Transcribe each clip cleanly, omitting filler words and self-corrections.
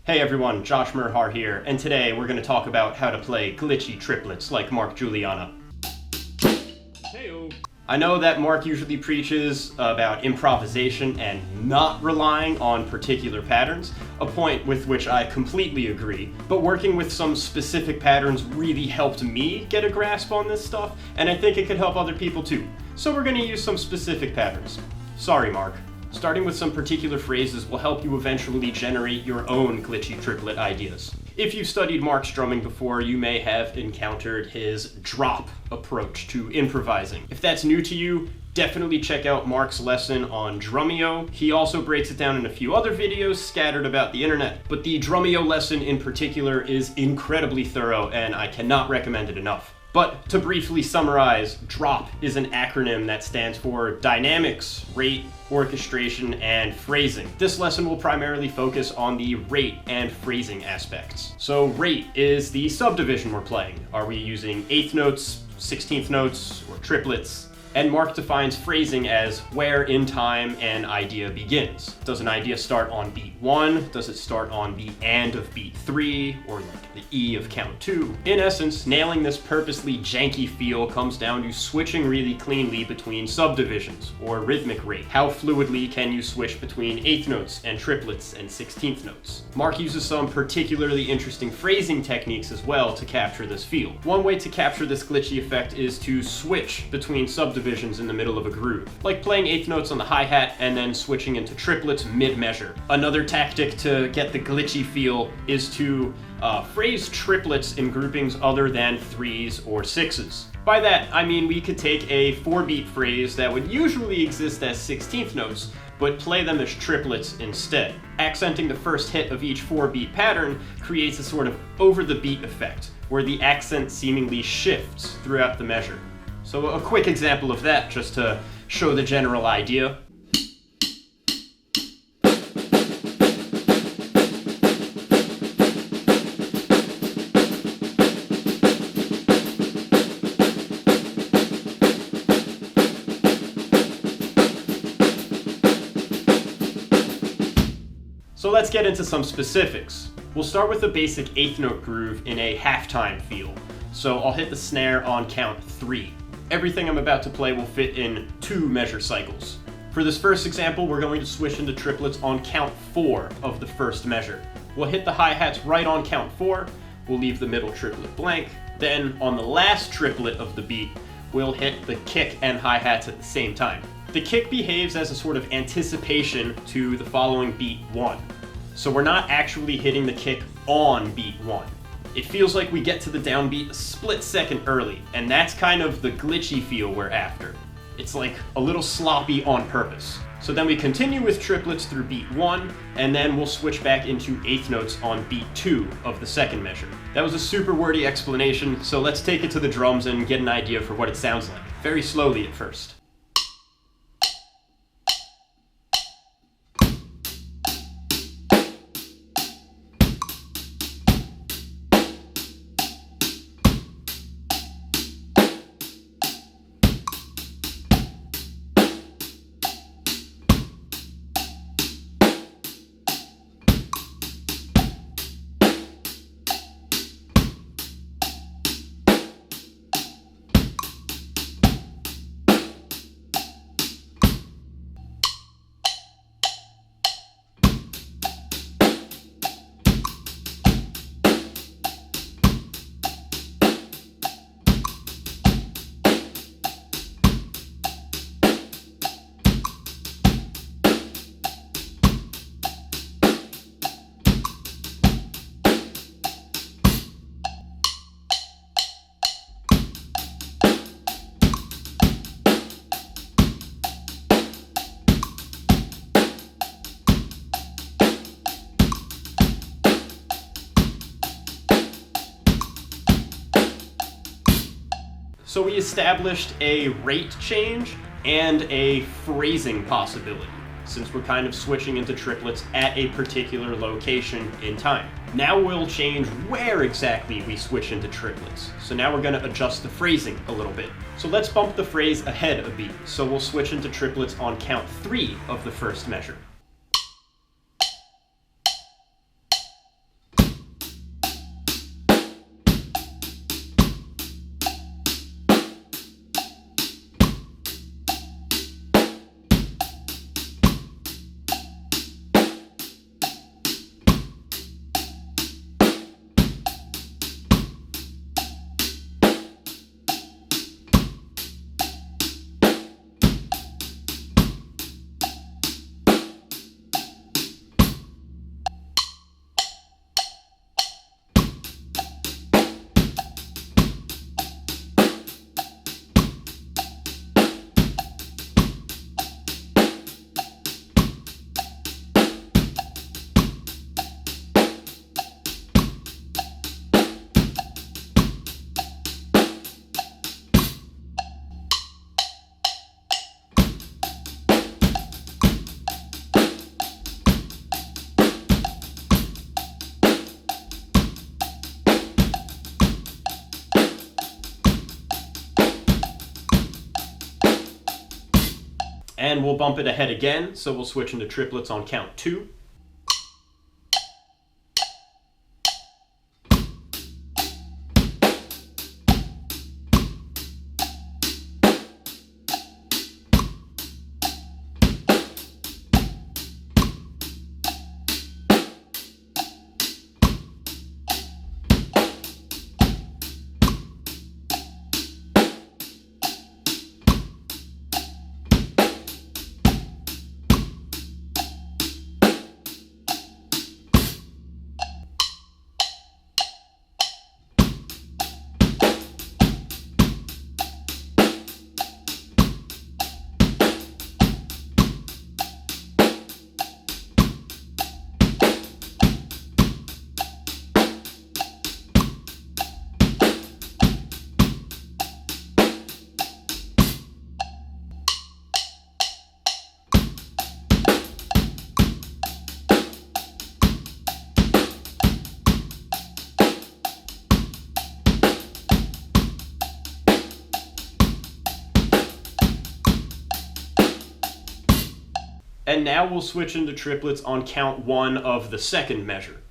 Hey everyone, Josh Merhar here, and today we're going to talk about how to play glitchy triplets like Mark Guiliana. Hey-o. I know that Mark usually preaches about improvisation and not relying on particular patterns, a point with which I completely agree, but working with some specific patterns really helped me get a grasp on this stuff, and I think it could help other people too. So we're going to use some specific patterns. Sorry, Mark. Starting with some particular phrases will help you eventually generate your own glitchy triplet ideas. If you've studied Mark's drumming before, you may have encountered his drop approach to improvising. If that's new to you, definitely check out Mark's lesson on Drummio. He also breaks it down in a few other videos scattered about the internet, but the Drummio lesson in particular is incredibly thorough and I cannot recommend it enough. But to briefly summarize, DROP is an acronym that stands for Dynamics, Rate, Orchestration, and Phrasing. This lesson will primarily focus on the rate and phrasing aspects. So rate is the subdivision we're playing. Are we using eighth notes, 16th notes, or triplets? And Mark defines phrasing as where in time an idea begins. Does an idea start on beat 1? Does it start on the and of beat 3? Or like the E of count 2? In essence, nailing this purposely janky feel comes down to switching really cleanly between subdivisions, or rhythmic rate. How fluidly can you switch between eighth notes and triplets and 16th notes? Mark uses some particularly interesting phrasing techniques as well to capture this feel. One way to capture this glitchy effect is to switch between subdivisions in the middle of a groove, like playing eighth notes on the hi-hat and then switching into triplets mid-measure. Another tactic to get the glitchy feel is to phrase triplets in groupings other than threes or sixes. By that, I mean we could take a 4-beat phrase that would usually exist as 16th notes, but play them as triplets instead. Accenting the first hit of each 4-beat pattern creates a sort of over-the-beat effect, where the accent seemingly shifts throughout the measure. So a quick example of that, just to show the general idea. So let's get into some specifics. We'll start with the basic eighth note groove in a halftime feel. So I'll hit the snare on count 3. Everything I'm about to play will fit in 2 measure cycles. For this first example, we're going to switch into triplets on count 4 of the first measure. We'll hit the hi-hats right on count 4, we'll leave the middle triplet blank, then on the last triplet of the beat, we'll hit the kick and hi-hats at the same time. The kick behaves as a sort of anticipation to the following beat 1. So we're not actually hitting the kick on beat 1. It feels like we get to the downbeat a split second early, and that's kind of the glitchy feel we're after. It's like a little sloppy on purpose. So then we continue with triplets through beat 1, and then we'll switch back into eighth notes on beat 2 of the second measure. That was a super wordy explanation, so let's take it to the drums and get an idea for what it sounds like. Very slowly at first. So we established a rate change and a phrasing possibility, since we're kind of switching into triplets at a particular location in time. Now we'll change where exactly we switch into triplets. So now we're going to adjust the phrasing a little bit. So let's bump the phrase ahead a beat. So we'll switch into triplets on count 3 of the first measure. And we'll bump it ahead again, so we'll switch into triplets on count 2. And now we'll switch into triplets on count 1 of the second measure.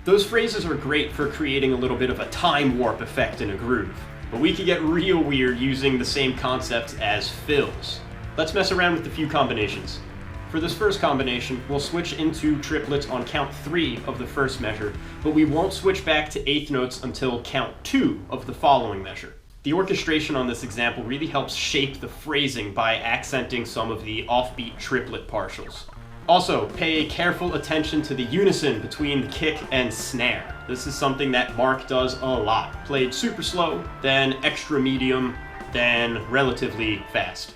Those phrases are great for creating a little bit of a time warp effect in a groove, but we could get real weird using the same concept as fills. Let's mess around with a few combinations. For this first combination, we'll switch into triplets on count 3 of the first measure, but we won't switch back to eighth notes until count 2 of the following measure. The orchestration on this example really helps shape the phrasing by accenting some of the offbeat triplet partials. Also, pay careful attention to the unison between the kick and snare. This is something that Mark does a lot. Played super slow, then extra medium, then relatively fast.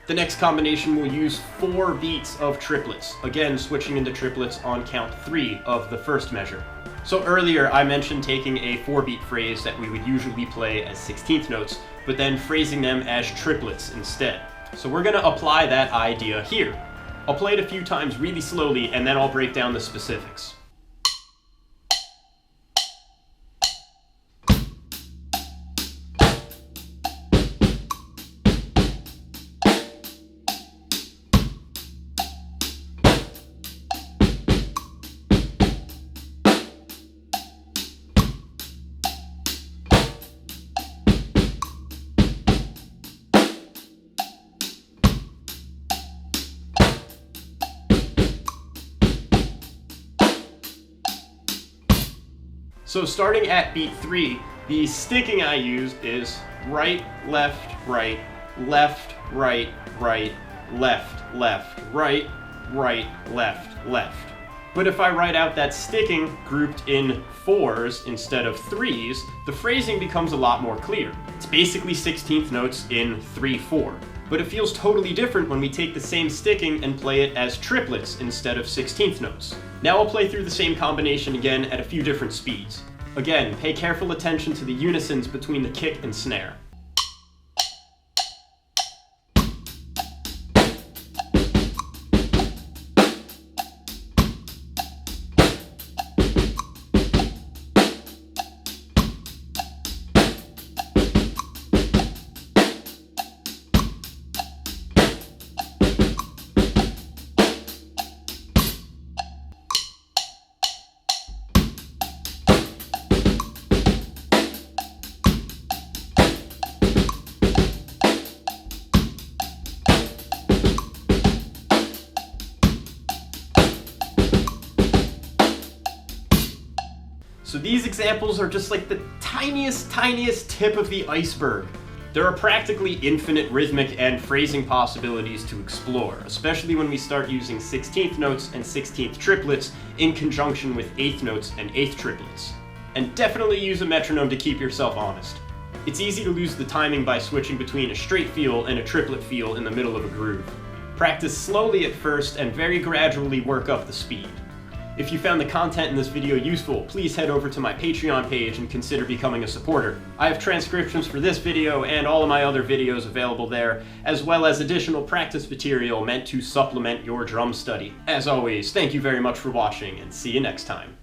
The next combination will use 4 beats of triplets, again switching into triplets on count 3 of the first measure. So earlier I mentioned taking a 4-beat phrase that we would usually play as 16th notes, but then phrasing them as triplets instead. So we're going to apply that idea here. I'll play it a few times really slowly and then I'll break down the specifics. So starting at beat 3, the sticking I used is right, left, right, left, right, right, left, left, right, right, left, left. But if I write out that sticking grouped in 4s instead of 3s, the phrasing becomes a lot more clear. It's basically 16th notes in 3/4. But it feels totally different when we take the same sticking and play it as triplets instead of 16th notes. Now I'll play through the same combination again at a few different speeds. Again, pay careful attention to the unisons between the kick and snare. So these examples are just like the tiniest tip of the iceberg. There are practically infinite rhythmic and phrasing possibilities to explore, especially when we start using 16th notes and 16th triplets in conjunction with 8th notes and 8th triplets. And definitely use a metronome to keep yourself honest. It's easy to lose the timing by switching between a straight feel and a triplet feel in the middle of a groove. Practice slowly at first and very gradually work up the speed. If you found the content in this video useful, please head over to my Patreon page and consider becoming a supporter. I have transcriptions for this video and all of my other videos available there, as well as additional practice material meant to supplement your drum study. As always, thank you very much for watching, and see you next time.